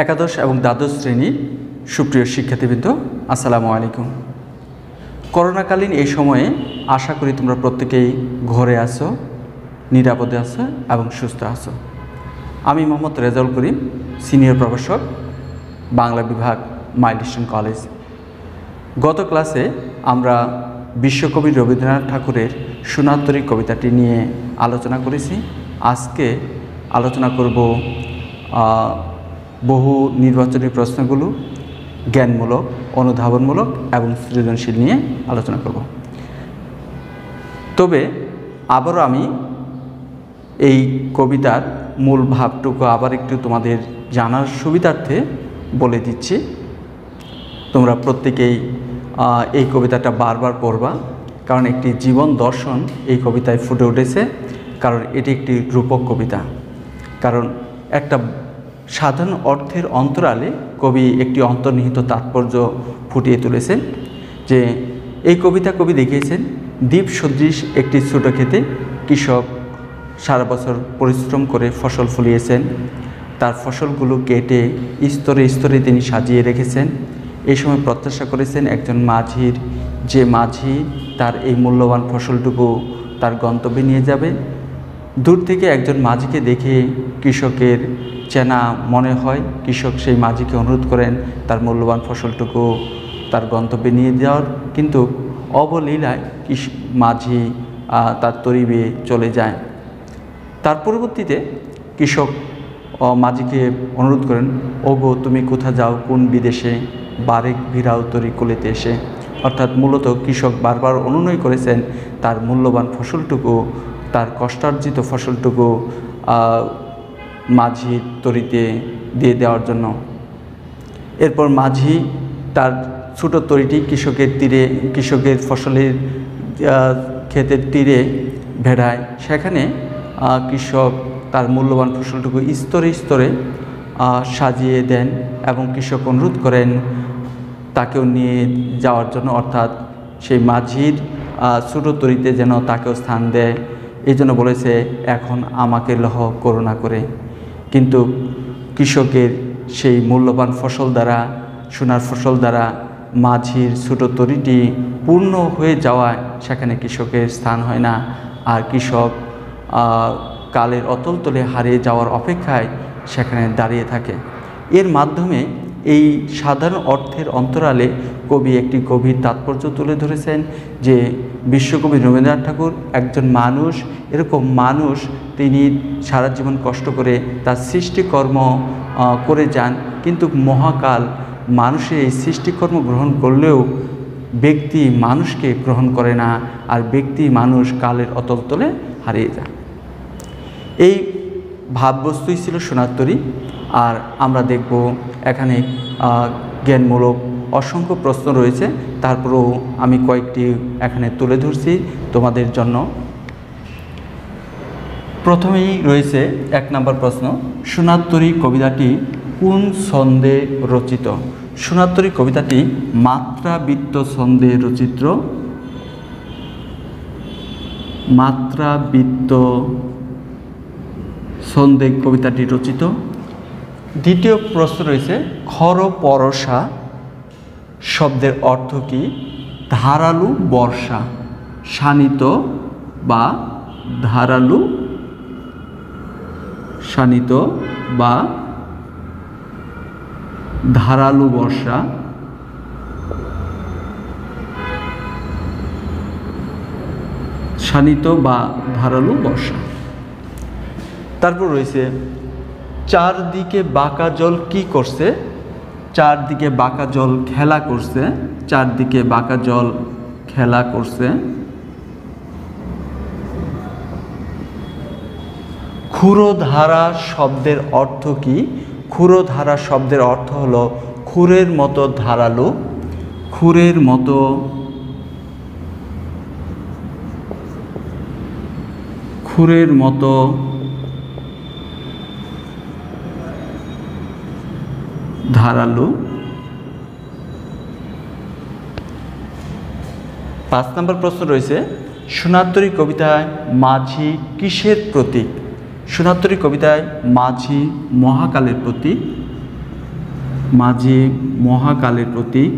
একাদশ এবং দ্বাদশ শ্রেণীর সুপ্রিয় শিক্ষার্থীবৃন্দ, আসসালামু আলাইকুম। করোনাকালীন এই সময়ে আশা করি তোমরা প্রত্যেকেই ঘরে আছো, নিরাপদে আছো এবং সুস্থ আছো। আমি মোহাম্মদ রেজাউল করিম, সিনিয়র প্রভাষক, বাংলা বিভাগ, মাইলস্টোন কলেজ। গত ক্লাসে আমরা বিশ্বকবি রবীন্দ্রনাথ ঠাকুরের সোনার কবিতাটি নিয়ে আলোচনা করেছি। আজকে আলোচনা করব বহু নির্বাচনী প্রশ্নগুলো, জ্ঞানমূলক, অনুধাবনমূলক এবং সৃজনশীল নিয়ে আলোচনা করব। তবে আবারও আমি এই কবিতার মূল ভাবটুকু আবার একটু তোমাদের জানার সুবিধার্থে বলে দিচ্ছি। তোমরা প্রত্যেকেই এই কবিতাটা বারবার পড়বা, কারণ একটি জীবন দর্শন এই কবিতায় ফুটে উঠেছে। কারণ এটি একটি রূপক কবিতা। কারণ একটা সাধারণ অর্থের অন্তরালে কবি একটি অন্তর্নিহিত তাৎপর্য ফুটিয়ে তুলেছেন। যে এই কবি দেখিয়েছেন, দ্বীপ সদৃশ একটি ছোট ক্ষেতে কৃষক সারা বছর পরিশ্রম করে ফসল ফলিয়েছেন। তার ফসলগুলো কেটে স্তরে স্তরে তিনি সাজিয়ে রেখেছেন। এই সময় প্রত্যাশা করেছেন একজন মাঝির, যে মাঝি তার এই মূল্যবান ফসলটুকু তার গন্তব্যে নিয়ে যাবে। দূর থেকে একজন মাঝিকে দেখে কৃষকের চেনা মনে হয়। কৃষক সেই মাঝিকে অনুরোধ করেন তার মূল্যবান ফসলটুকু তার গন্তব্যে নিয়ে যাওয়ার, কিন্তু অবলীলায় মাঝি তার তরি বেয়ে চলে যায়। তার পরবর্তীতে কৃষক মাঝিকে অনুরোধ করেন, ওগো তুমি কোথা যাও কোন বিদেশে, বারেক ভিড়াও তরি কুলেতে এসে। অর্থাৎ মূলত কৃষক বারবার অনুনয় করেছেন তার মূল্যবান ফসলটুকু, তার কষ্টার্জিত ফসলটুকু মাঝির তরিতে দিয়ে দেওয়ার জন্য। এরপর মাঝি তার ছোটো তরিটি কৃষকের ফসলের ক্ষেতের তীরে ভেড়ায়। সেখানে কৃষক তার মূল্যবান ফসলটুকু স্তরে স্তরে সাজিয়ে দেন এবং কৃষক অনুরোধ করেন তাকেও নিয়ে যাওয়ার জন্য, অর্থাৎ সেই মাঝির ছোটো তরিতে যেন তাকেও স্থান দেয়। এই জন্য বলেছে, এখন আমাকে লহ করুণা করে। কিন্তু কৃষকের সেই মূল্যবান ফসল দ্বারা, সোনার ফসল দ্বারা মাঝির ছোটো তরিটি পূর্ণ হয়ে যাওয়ায় সেখানে কৃষকের স্থান হয় না। আর কৃষক কালের অতল তলে হারিয়ে যাওয়ার অপেক্ষায় সেখানে দাঁড়িয়ে থাকে। এর মাধ্যমে এই সাধারণ অর্থের অন্তরালে কবি একটি গভীর তাৎপর্য তুলে ধরেছেন যে বিশ্বকবি রবীন্দ্রনাথ ঠাকুর একজন মানুষ, এরকম মানুষ তিনি সারা জীবন কষ্ট করে তার সৃষ্টিকর্ম করে যান, কিন্তু মহাকাল মানুষের এই সৃষ্টিকর্ম গ্রহণ করলেও ব্যক্তি মানুষকে গ্রহণ করে না, আর ব্যক্তি মানুষ কালের অতল তলে হারিয়ে যায়। এই ভাববস্তুই ছিল সোনার তরী। আর আমরা দেখব এখানে জ্ঞানমূলক অসংখ্য প্রশ্ন রয়েছে, তারপরেও আমি কয়েকটি এখানে তুলে ধরছি তোমাদের জন্য। প্রথমেই রয়েছে 1 নম্বর প্রশ্ন, সোনার তরী কবিতাটি কোন ছন্দে রচিত? সোনার তরী কবিতাটি মাত্রাবৃত্ত ছন্দে রচিত। মাত্রাবৃত্ত ছন্দে কবিতাটি রচিত। দ্বিতীয় প্রশ্ন রয়েছে, খরপরশা শব্দের অর্থ কি? ধারালু বর্ষা। শানিত বা ধারালু, শানিত বা ধারালু বর্ষা। শানিত বা ধারালু বর্ষা। তারপর রয়েছে, চারদিকে বাঁকা জল কি করছে? চারদিকে বাঁকা জল খেলা করছে। চারদিকে বাঁকা জল খেলা করছে। ক্ষুরধারা শব্দের অর্থ কি? ক্ষুরধারা শব্দের অর্থ হলো ক্ষুরের মতো ধারালো। ক্ষুরের মতো, ক্ষুরের মতো ধারালো। 5 নম্বর প্রশ্ন রয়েছে, সোনার তরী কবিতায় মাঝি কিসের প্রতীক? সোনার তরী কবিতায় মাঝি মহাকালের প্রতীক। মাঝি মহাকালের প্রতীক।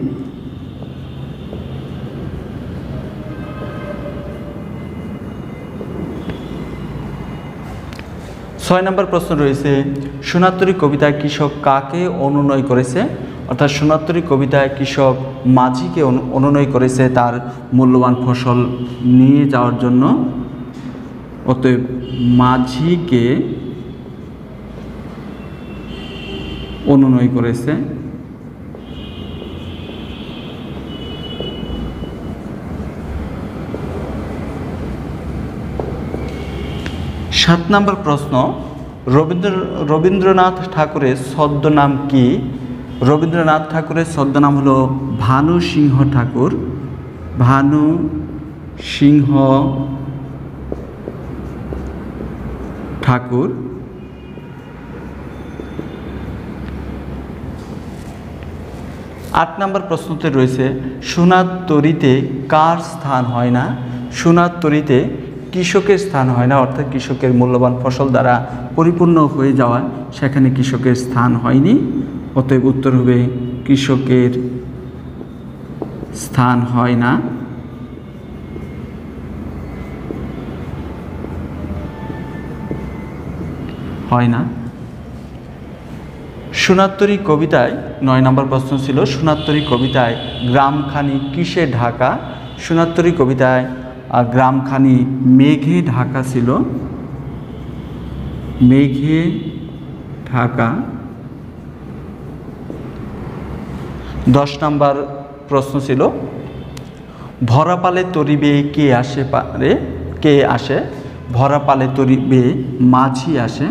ছয় নম্বর প্রশ্ন রয়েছে, সোনারতরী কবিতায় কৃষক কাকে অনুনয় করেছে? অর্থাৎ সোনারতরী কবিতায় কৃষক মাঝিকে অনুনয় করেছে তার মূল্যবান ফসল নিয়ে যাওয়ার জন্য। অতএব মাঝিকে অনুনয় করেছে। সাত নম্বর প্রশ্ন, রবীন্দ্রনাথ ঠাকুরের ছদ্মনাম কি? রবীন্দ্রনাথ ঠাকুরের ছদ্মনাম হলো ভানু সিংহ ঠাকুর। ভানু সিংহ ঠাকুর। আট নম্বর প্রশ্নতে রয়েছে, সোনার তরীতে কার স্থান হয় না? সোনার তরীতে কৃষকের স্থান হয় না, অর্থাৎ কৃষকের মূল্যবান ফসল দ্বারা পরিপূর্ণ হয়ে যাওয়া, সেখানে কৃষকের স্থান হয়নি। অতএব উত্তর হবে কৃষকের স্থান হয় না। হয় না। সোনারতরী কবিতায় 9 নম্বর প্রশ্ন ছিল, সোনারতরী কবিতায় গ্রামখানি কিসে ঢাকা? সোনারতরী কবিতায় গ্রামখানি মেঘে ঢাকা ছিল। মেঘে ঢাকা। 10 নম্বর প্রশ্ন ছিল, ভরা পালে তরিবে কে আসে পারে? কে আসে? ভরা পালে তরিবে মাঝি আসে।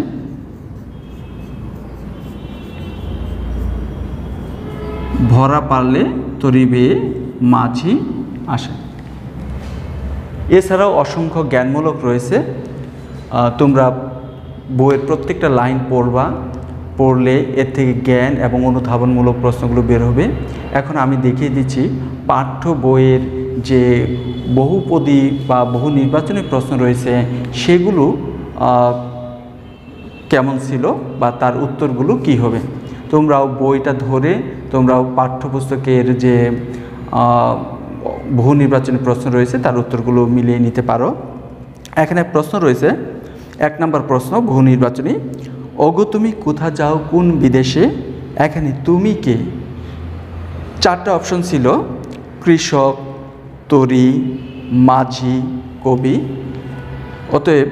ভরা পালে তরিবে মাঝি আসে। এছাড়াও অসংখ্য জ্ঞানমূলক রয়েছে, তোমরা বইয়ের প্রত্যেকটা লাইন পড়বা, পড়লে এর থেকে জ্ঞান এবং অনুধাবনমূলক প্রশ্নগুলো বের হবে। এখন আমি দেখিয়ে দিচ্ছি পাঠ্য বইয়ের যে বহুপদী বা বহু নির্বাচনী প্রশ্ন রয়েছে সেগুলো কেমন ছিল বা তার উত্তরগুলো কি হবে। তোমরাও বইটা ধরে তোমরাও পাঠ্যপুস্তকের যে বহু নির্বাচনী প্রশ্ন রয়েছে তার উত্তরগুলো মিলিয়ে নিতে পারো। এখানে প্রশ্ন রয়েছে, 1 নম্বর প্রশ্ন বহু নির্বাচনী, ওগো তুমি কোথা যাও কোন বিদেশে? এখানে তুমি কে? 4টা অপশন ছিল, কৃষক, তরী, মাঝি, কবি। অতএব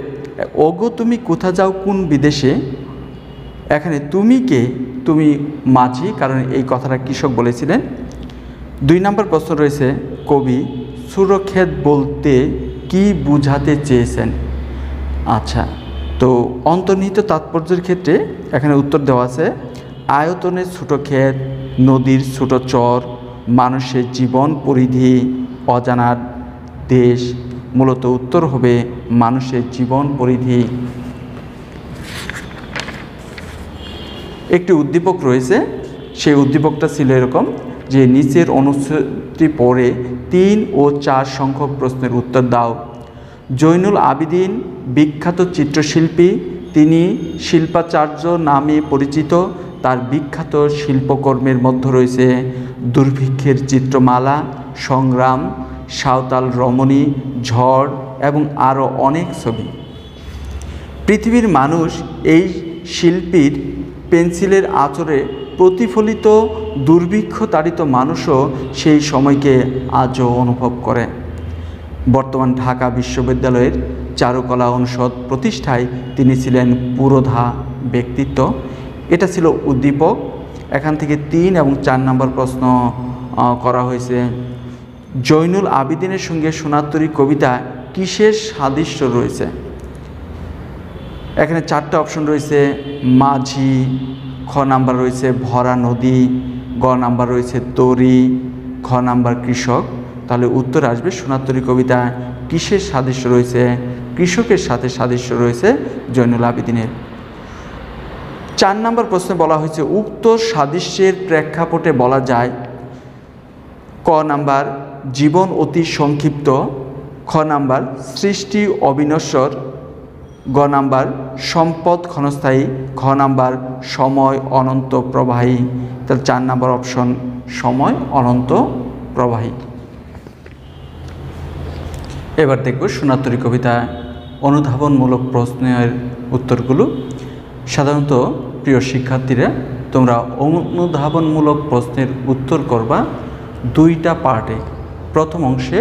ওগো তুমি কোথা যাও কোন বিদেশে, এখানে তুমি কে? তুমি মাঝি, কারণ এই কথাটা কৃষক বলেছিলেন। 2 নম্বর প্রশ্ন রয়েছে, কবি সুরক্ষেত বলতে কি বুঝাতে চেয়েছেন? আচ্ছা, তো অন্তর্নিহিত তাৎপর্যের ক্ষেত্রে এখানে উত্তর দেওয়া আছে, আয়তনের ছোট ক্ষেত, নদীর ছোট চর, মানুষের জীবন পরিধি, অজানার দেশ। মূলত উত্তর হবে মানুষের জীবন পরিধি। একটি উদ্দীপক রয়েছে, সেই উদ্দীপকটা ছিল এরকম যে নিচের অনুচ্ছেদটি পড়ে 3 ও 4 সংখ্যক প্রশ্নের উত্তর দাও। জৈনুল আবিদিন বিখ্যাত চিত্রশিল্পী, তিনি শিল্পাচার্য নামে পরিচিত। তার বিখ্যাত শিল্পকর্মের মধ্যে রয়েছে দুর্ভিক্ষের চিত্রমালা, সংগ্রাম, সাঁওতাল রমণী, ঝড় এবং আরও অনেক ছবি। পৃথিবীর মানুষ এই শিল্পীর পেন্সিলের আঁচড়ে প্রতিফলিত দুর্ভিক্ষ তাড়িত মানুষও সেই সময়কে আজও অনুভব করে। বর্তমান ঢাকা বিশ্ববিদ্যালয়ের চারুকলা অনুষদ প্রতিষ্ঠায় তিনি ছিলেন পুরোধা ব্যক্তিত্ব। এটা ছিল উদ্দীপক। এখান থেকে 3 এবং 4 নম্বর প্রশ্ন করা হয়েছে, জৈনুল আবিদিনের সঙ্গে সোনারতরী কবিতা কিসের সাদৃশ্য রয়েছে? এখানে 4টা অপশন রয়েছে, মাঝি, খ নাম্বার রয়েছে ভরা নদী, গ নাম্বার রয়েছে তরী, খ নাম্বার কৃষক। তাহলে উত্তর আসবে সোনারতরী কবিতা কিসের সাদৃশ্য রয়েছে? কৃষকের সাথে সাদৃশ্য রয়েছে জৈনুল আবিদিনের। 4 নম্বর প্রশ্নে বলা হয়েছে, উক্ত সাদৃশ্যের প্রেক্ষাপটে বলা যায়, ক নাম্বার জীবন অতি সংক্ষিপ্ত, খ নাম্বার সৃষ্টি অবিনশ্বর, গ নাম্বার সম্পদ ক্ষণস্থায়ী, ঘ নাম্বার সময় অনন্ত প্রবাহী। তাহলে 4 নাম্বার অপশন সময় অনন্ত প্রবাহী। এবার দেখব সোনার কবিতা অনুধাবনমূলক প্রশ্নের উত্তরগুলো। সাধারণত প্রিয় শিক্ষার্থীরা, তোমরা অনুধাবনমূলক প্রশ্নের উত্তর করবা 2টা পার্টে। প্রথম অংশে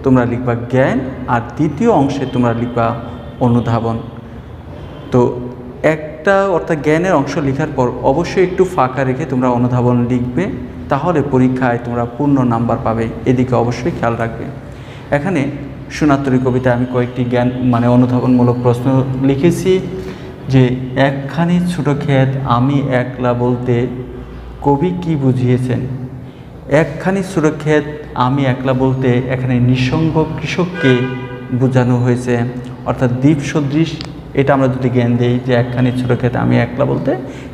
তোমরা লিখবা জ্ঞান, আর দ্বিতীয় অংশে তোমরা লিখবা অনুধাবন। তো একটা অর্থাৎ জ্ঞানের অংশ লেখার পর অবশ্যই একটু ফাঁকা রেখে তোমরা অনুধাবন লিখবে, তাহলে পরীক্ষায় তোমরা পূর্ণ নাম্বার পাবে। এদিকে অবশ্যই খেয়াল রাখবে। এখানে সোনার কবিতা আমি কয়েকটি জ্ঞান অনুধাবনমূলক প্রশ্ন লিখেছি। যে একখানি ছোট ক্ষেত আমি একলা বলতে কবি কি বুঝিয়েছেন? একখানি ছোট ক্ষেত আমি একলা বলতে এখানে নিঃসঙ্গ কৃষককে বোঝানো হয়েছে, অর্থাৎ দ্বীপ সদৃশ। এটা আমরা যদি জ্ঞান দিই যে একখানি ছোট ক্ষেত আমি একলা বলতে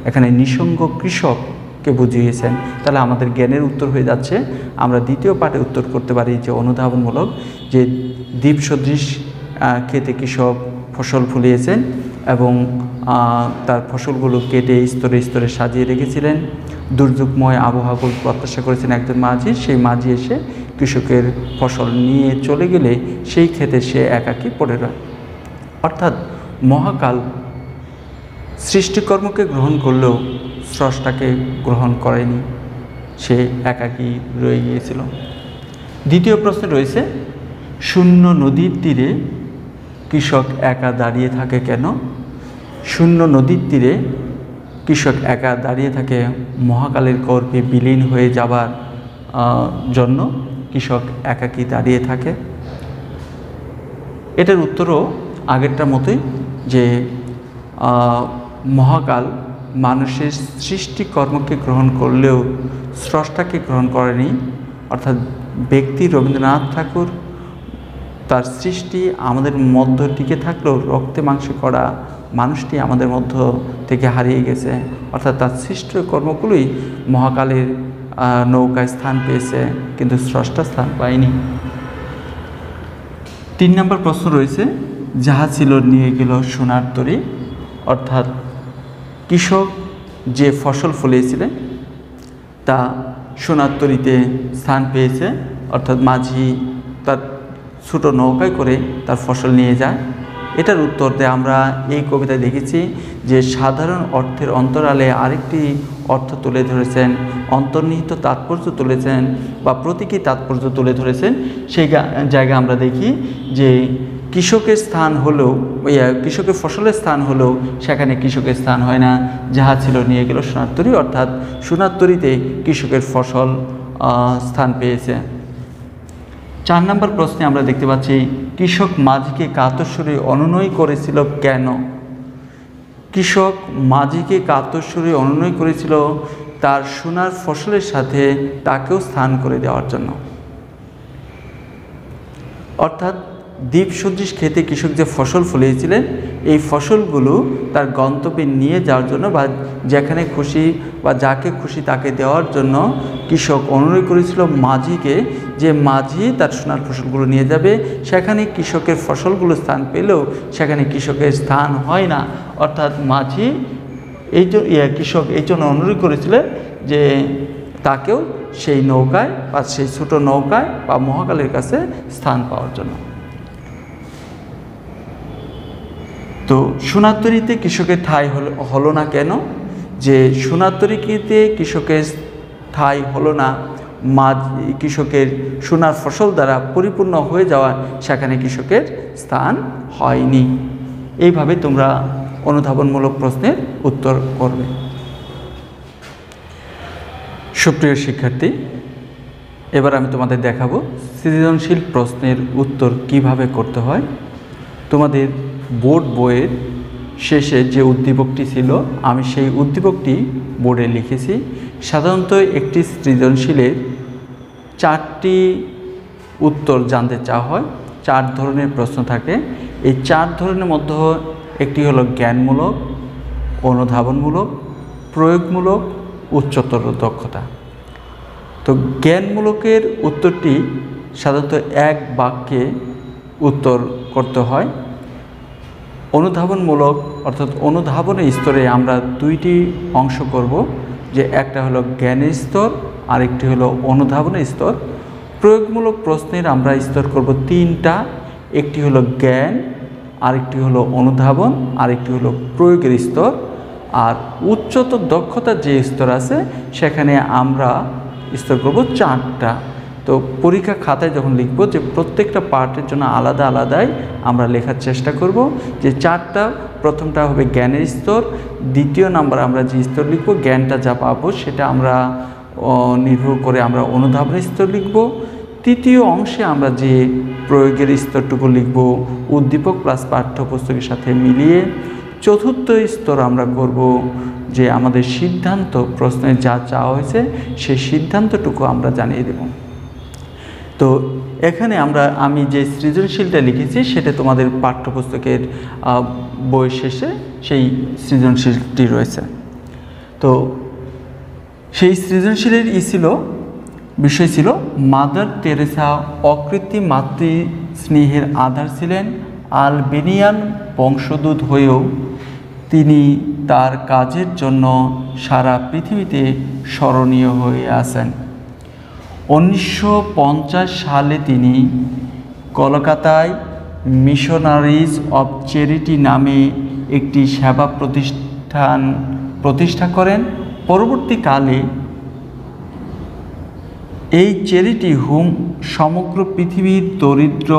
এখানে নিঃসঙ্গ কৃষককে বুঝিয়েছেন, তাহলে আমাদের জ্ঞানের উত্তর হয়ে যাচ্ছে। আমরা দ্বিতীয় পার্টে উত্তর করতে পারি যে অনুধাবনমূলক, যে দ্বীপ সদৃশ ক্ষেতে কৃষক ফসল ফলিয়েছেন এবং তার ফসলগুলো কেটে স্তরে স্তরে সাজিয়ে রেখেছিলেন। দুর্যোগময় আবহাওয়া প্রত্যাশা করেছেন একজন মাঝি, সেই মাঝি এসে কৃষকের ফসল নিয়ে চলে গেলে সেই ক্ষেতে সে একাকী পড়ে রয়। অর্থাৎ মহাকাল সৃষ্টিকর্মকে গ্রহণ করলেও স্রষ্টাকে গ্রহণ করেনি, সে একাকী রয়ে গিয়েছিল। দ্বিতীয় প্রশ্ন রয়েছে শূন্য নদীর তীরে কৃষক একা দাঁড়িয়ে থাকে কেন? শূন্য নদীর তীরে কৃষক একা দাঁড়িয়ে থাকে মহাকালের গর্ভে বিলীন হয়ে যাবার জন্য কৃষক একাকী দাঁড়িয়ে থাকে। এটার উত্তরও আগেরটার মতোই, যে মহাকাল মানুষের সৃষ্টিকর্মকে গ্রহণ করলেও স্রষ্টাকে গ্রহণ করেনি। অর্থাৎ ব্যক্তি রবীন্দ্রনাথ ঠাকুর তার সৃষ্টি আমাদের মধ্য টিকে থাকলেও রক্তে মাংসে করা মানুষটি আমাদের মধ্য থেকে হারিয়ে গেছে। অর্থাৎ তার সৃষ্ট কর্মগুলোই মহাকালের নৌকায় স্থান পেয়েছে, কিন্তু স্রষ্টা স্থান পায়নি। 3 নম্বর প্রশ্ন রয়েছে যাহা ছিল নিয়ে গেল সোনার তরী। অর্থাৎ কৃষক যে ফসল ফলিয়েছিলেন তা সোনার তরীতে স্থান পেয়েছে। অর্থাৎ মাঝি তার ছোট নৌকায় করে তার ফসল নিয়ে যায়। এটার উত্তর দিয়ে আমরা এই কবিতায় দেখেছি যে সাধারণ অর্থের অন্তরালে আরেকটি অর্থ তুলে ধরেছেন, অন্তর্নিহিত তাৎপর্য তুলেছেন বা প্রতীকী তাৎপর্য তুলে ধরেছেন। সেই জায়গায় আমরা দেখি যে কৃষকের স্থান হলেও কৃষকের ফসলের স্থান হলেও সেখানে কৃষকের স্থান হয় না, যাহা ছিল নিয়ে গেল সোনার তরী। অর্থাৎ সোনার তরীতে কৃষকের ফসল স্থান পেয়েছে। 4 নম্বর প্রশ্নে আমরা দেখতে পাচ্ছি কৃষক মাঝিকে কাতর সুরে অনুনয় করেছিল কেন? কৃষক মাঝিকে কাতর সুরে অনুনয় করেছিল তার সোনার ফসলের সাথে তাকেও স্থান করে দেওয়ার জন্য। অর্থাৎ দ্বীপ সদৃশ ক্ষেতে কৃষক যে ফসল ফলিয়েছিলেন এই ফসলগুলো তার গন্তব্যে নিয়ে যাওয়ার জন্য বা যেখানে খুশি বা যাকে খুশি তাকে দেওয়ার জন্য কৃষক অনুরোধ করেছিল মাঝিকে, যে মাঝি তার সোনার ফসলগুলো নিয়ে যাবে। সেখানে কৃষকের ফসলগুলো স্থান পেলেও সেখানে কৃষকের স্থান হয় না। অর্থাৎ মাঝি কৃষক এই জন্য অনুরোধ করেছিলেন যে তাকেও সেই নৌকায় বা সেই ছোট নৌকায় বা মহাকালের কাছে স্থান পাওয়ার জন্য। তো সোনার তরীতে কৃষকের ঠাঁই হলো না কেন? যে সোনার তরীতে কৃষকের ঠাঁই হলো না, কৃষকের সোনার ফসল দ্বারা পরিপূর্ণ হয়ে যাওয়া সেখানে কৃষকের স্থান হয়নি। এইভাবে তোমরা অনুধাবনমূলক প্রশ্নের উত্তর করবে। সুপ্রিয় শিক্ষার্থী, এবার আমি তোমাদের দেখাবো সৃজনশীল প্রশ্নের উত্তর কিভাবে করতে হয়। তোমাদের বোর্ড বইয়ের শেষে যে উদ্দীপকটি ছিল আমি সেই উদ্দীপকটি বোর্ডে লিখেছি। সাধারণত একটি সৃজনশীলের 4টি উত্তর জানতে চাওয়া হয়। 4 ধরনের প্রশ্ন থাকে। এই 4 ধরনের মধ্যে একটি হলো জ্ঞানমূলক, অনুধাবনমূলক, প্রয়োগমূলক, উচ্চতর দক্ষতা। তো জ্ঞানমূলকের উত্তরটি সাধারণত 1 বাক্যে উত্তর করতে হয়। অনুধাবনমূলক অর্থাৎ অনুধাবনের স্তরে আমরা দুইটি অংশ করব, যে একটা হলো জ্ঞানের স্তর, আরেকটি হলো অনুধাবনের স্তর। প্রয়োগমূলক প্রশ্নের আমরা স্তর করব তিনটা, একটি হলো জ্ঞান, আরেকটি হলো অনুধাবন, আরেকটি হলো প্রয়োগের স্তর। আর উচ্চতর দক্ষতার যে স্তর আছে সেখানে আমরা স্তর করব চারটা। তো পরীক্ষা খাতায় যখন লিখব যে প্রত্যেকটা পার্টের জন্য আলাদা আলাদাই আমরা লেখার চেষ্টা করব, যে চারটা। প্রথমটা হবে জ্ঞানের স্তর, দ্বিতীয় নাম্বার আমরা যে স্তর লিখব জ্ঞানটা যা পাবো সেটা আমরা নির্ভর করে আমরা অনুধাবনের স্তর লিখব। তৃতীয় অংশে আমরা যে প্রয়োগের স্তরটুকু লিখব উদ্দীপক প্লাস পাঠ্যপুস্তকের সাথে মিলিয়ে। চতুর্থ স্তর আমরা করব যে আমাদের সিদ্ধান্ত, প্রশ্নে যা চাওয়া হয়েছে সেই সিদ্ধান্তটুকু আমরা জানিয়ে দেব। তো এখানে আমি যে সৃজনশীলটা লিখেছি সেটা তোমাদের পাঠ্যপুস্তকের বই শেষে সেই সৃজনশীলটি রয়েছে। তো সেই সৃজনশীলের বিষয় ছিল মাদার তেরেসা অকৃত্রিম মাতৃ স্নেহের আধার ছিলেন। আলবেনিয়ান বংশোদ্ভূত হয়েও তিনি তার কাজের জন্য সারা পৃথিবীতে স্মরণীয় হয়ে আছেন। 1950 সালে তিনি কলকাতায় মিশনারিজ অব চ্যারিটি নামে একটি সেবা প্রতিষ্ঠা করেন। পরবর্তীকালে এই চ্যারিটি হোম সমগ্র পৃথিবীর দরিদ্র,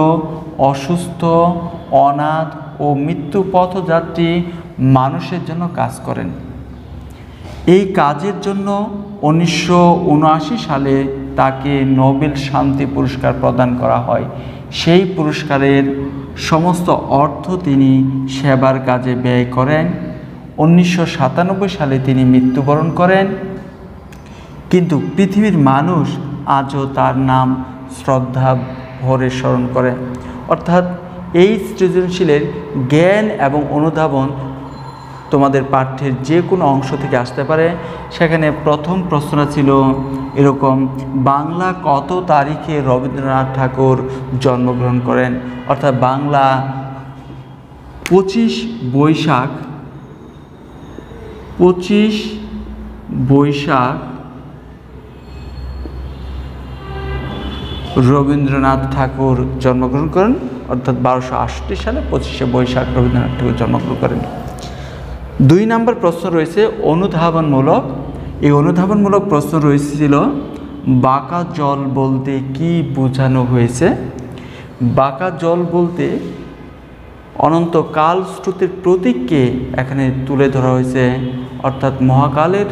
অসুস্থ, অনাথ ও মৃত্যু পথযাত্রী মানুষের জন্য কাজ করেন। এই কাজের জন্য 1979 সালে তাকে নোবেল শান্তি পুরস্কার প্রদান করা হয়। সেই পুরস্কারের সমস্ত অর্থ তিনি সেবার কাজে ব্যয় করেন। 1997 সালে তিনি মৃত্যুবরণ করেন, কিন্তু পৃথিবীর মানুষ আজও তার নাম শ্রদ্ধা ভরে স্মরণ করে। অর্থাৎ এই সৃজনশীলের জ্ঞান এবং অনুধাবন তোমাদের পাঠ্যের যে কোনো অংশ থেকে আসতে পারে। সেখানে প্রথম প্রশ্নটা ছিল এরকম, বাংলা কত তারিখে রবীন্দ্রনাথ ঠাকুর জন্মগ্রহণ করেন? অর্থাৎ বাংলা 25 বৈশাখ রবীন্দ্রনাথ ঠাকুর জন্মগ্রহণ করেন, অর্থাৎ 1268 সালে 25শে বৈশাখ রবীন্দ্রনাথ ঠাকুর জন্মগ্রহণ করেন। 2 নম্বর প্রশ্ন রয়েছে অনুধাবনমূলক। এই অনুধাবনমূলক প্রশ্ন রয়েছিল বাঁকা জল বলতে কি বোঝানো হয়েছে? বাঁকা জল বলতে অনন্ত কাল স্রোতের প্রতীককে এখানে তুলে ধরা হয়েছে। অর্থাৎ মহাকালের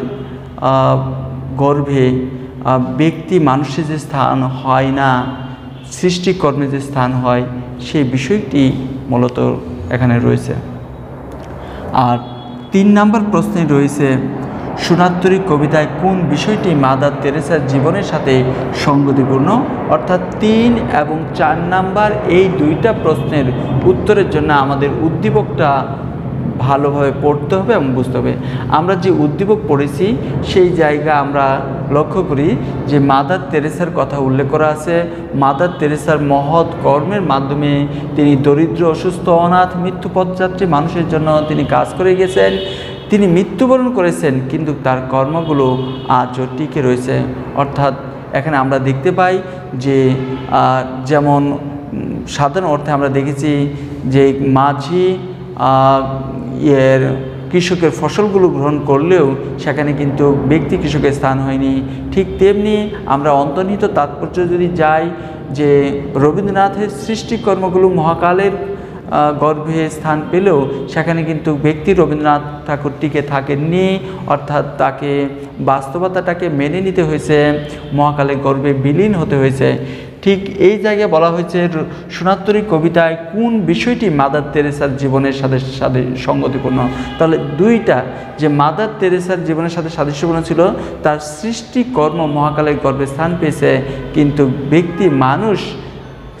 গর্ভে ব্যক্তি মানুষের যে স্থান হয় না, সৃষ্টিকর্মে যে স্থান হয়, সেই বিষয়টি মূলত এখানে রয়েছে। আর 3 নম্বর প্রশ্নে রয়েছে সোনারতরী কবিতায় কোন বিষয়টি মাদার তেরেসার জীবনের সাথে সঙ্গতিপূর্ণ? অর্থাৎ 3 এবং 4 নাম্বার এই 2টা প্রশ্নের উত্তরের জন্য আমাদের উদ্দীপকটা ভালোভাবে পড়তে হবে এবং বুঝতে হবে। আমরা যে উদ্দীপক পড়েছি সেই জায়গা আমরা লক্ষ্য করি যে মাদার তেরেসার কথা উল্লেখ করা আছে। মাদার তেরেসার মহৎ কর্মের মাধ্যমে তিনি দরিদ্র, অসুস্থ, অনাথ, মৃত্যু পথযাত্রী মানুষের জন্য তিনি কাজ করে গেছেন। তিনি মৃত্যুবরণ করেছেন, কিন্তু তার কর্মগুলো আজও টিকে রয়েছে। অর্থাৎ এখানে আমরা দেখতে পাই যে যেমন সাধারণ অর্থে আমরা দেখেছি যে মাঝি কৃষকের ফসলগুলো গ্রহণ করলেও সেখানে কিন্তু ব্যক্তি কৃষকের স্থান হয়নি। ঠিক তেমনি আমরা অন্তর্নিহিত তাৎপর্য যদি যাই যে রবীন্দ্রনাথের সৃষ্টিকর্মগুলো মহাকালের গর্ভে স্থান পেলেও সেখানে কিন্তু ব্যক্তি রবীন্দ্রনাথ ঠাকুর টিকে থাকেননি। অর্থাৎ তাকে বাস্তবতাটাকে মেনে নিতে হয়েছে, মহাকালের গর্ভে বিলীন হতে হয়েছে। ঠিক এই জায়গায় বলা হয়েছে সোনারতরী কবিতায় কোন বিষয়টি মাদার তেরেসার জীবনের সাথে সঙ্গতিপূর্ণ? তাহলে 2টা, যে মাদার তেরেসার জীবনের সাথে সাদৃশ্যপূর্ণ ছিল তার সৃষ্টিকর্ম মহাকালের গর্ভে স্থান পেয়েছে, কিন্তু ব্যক্তি মানুষ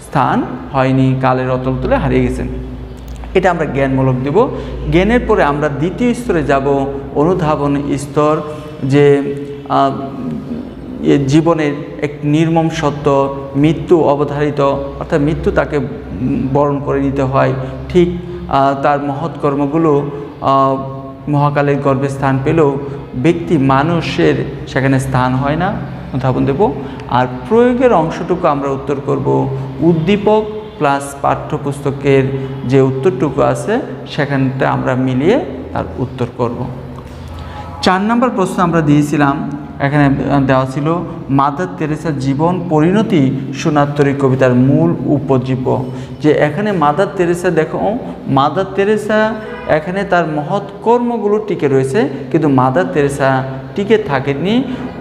স্থান হয়নি, কালের অতল তলে হারিয়ে গেছেন। এটা আমরা জ্ঞানমূলক দেব। জ্ঞানের পরে আমরা দ্বিতীয় স্তরে যাব, অনুধাবন স্তর, যে জীবনের এক নির্মম সত্য, মৃত্যু অবধারিত, অর্থাৎ মৃত্যু তাকে বরণ করে নিতে হয়। ঠিক তার মহৎ কর্মগুলো মহাকালের গর্ভে স্থান পেলেও ব্যক্তি মানুষের সেখানে স্থান হয় না, উদ্ভাবন দেব। আর প্রয়োগের অংশটুকু আমরা উত্তর করব উদ্দীপক প্লাস পাঠ্যপুস্তকের যে উত্তরটুকু আছে সেখানটা আমরা মিলিয়ে তার উত্তর করব। 4 নম্বর প্রশ্ন আমরা দিয়েছিলাম, এখানে দেওয়া ছিল মাদার তেরেসার জীবন পরিণতি সোনার কবিতার মূল উপজীব্য। যে এখানে মাদার তেরেসা, দেখো মাদার তেরেসা এখানে তার মহৎ কর্মগুলো টিকে রয়েছে, কিন্তু মাদার তেরেসা টিকে থাকেননি।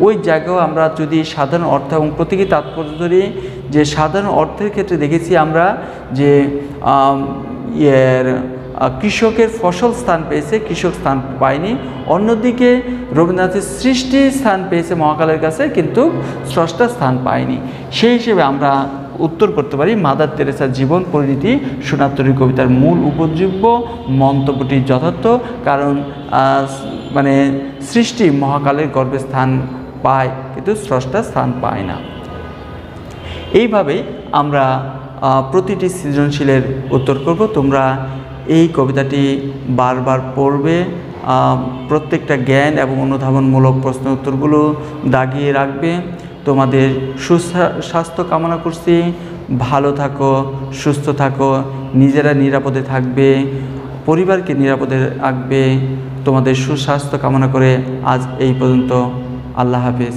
ওই জায়গাও আমরা যদি সাধারণ অর্থ এবং প্রতীকী তাৎপর্য ধরি, যে সাধারণ অর্থের ক্ষেত্রে দেখেছি আমরা যে কৃষকের ফসল স্থান পেয়েছে, কৃষক স্থান পায়নি। অন্যদিকে রবীন্দ্রনাথের সৃষ্টি স্থান পেয়েছে মহাকালের কাছে, কিন্তু স্রষ্টা স্থান পায়নি। সেই হিসেবে আমরা উত্তর করতে পারি মাদার তেরেসার জীবন পরিণতি সোনার কবিতার মূল উপজীব্য মন্তব্যটি যথার্থ, কারণ মানে সৃষ্টি মহাকালের গর্ভে স্থান পায়, কিন্তু স্রষ্টা স্থান পায় না। এইভাবে আমরা প্রতিটি সৃজনশীলের উত্তর করব। তোমরা এই কবিতাটি বারবার পড়বে, প্রত্যেকটা জ্ঞান এবং অনুধাবনমূলক প্রশ্ন উত্তরগুলো দাগিয়ে রাখবে। তোমাদের সুস্বাস্থ্য কামনা করছি। ভালো থাকো, সুস্থ থাকো, নিজেরা নিরাপদে থাকবে, পরিবারকে নিরাপদে রাখবে। তোমাদের সুস্বাস্থ্য কামনা করে আজ এই পর্যন্ত। আল্লাহ হাফেজ।